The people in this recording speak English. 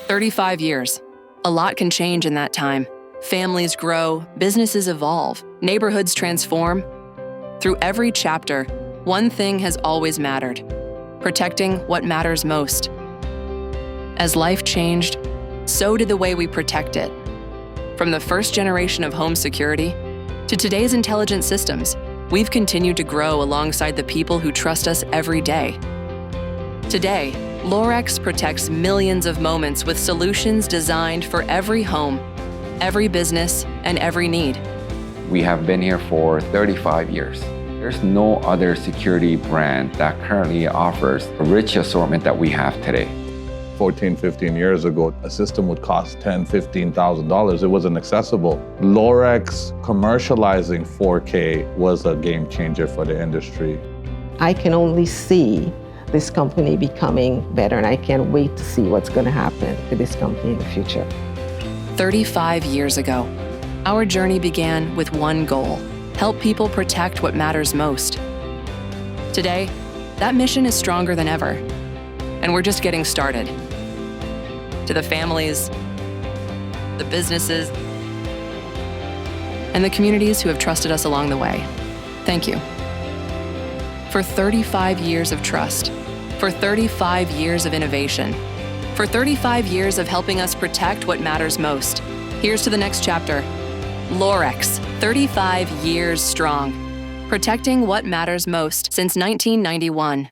35 years. A lot can change in that time. Families grow, businesses evolve, neighborhoods transform. Through every chapter, one thing has always mattered: protecting what matters most. As life changed, so did the way we protect it. From the first generation of home security to today's intelligent systems, we've continued to grow alongside the people who trust us every day. Today, Lorex protects millions of moments with solutions designed for every home, every business, and every need. We have been here for 35 years. There's no other security brand that currently offers a rich assortment that we have today. 14, 15 years ago, a system would cost $10,000, $15,000. It wasn't accessible. Lorex commercializing 4K was a game changer for the industry. I can only see this company becoming better, and I can't wait to see what's going to happen to this company in the future. 35 years ago, our journey began with one goal: help people protect what matters most. Today, that mission is stronger than ever, and we're just getting started. To the families, the businesses, and the communities who have trusted us along the way, thank you. For 35 years of trust, for 35 years of innovation, for 35 years of helping us protect what matters most. Here's to the next chapter. Lorex, 35 years strong, protecting what matters most since 1991.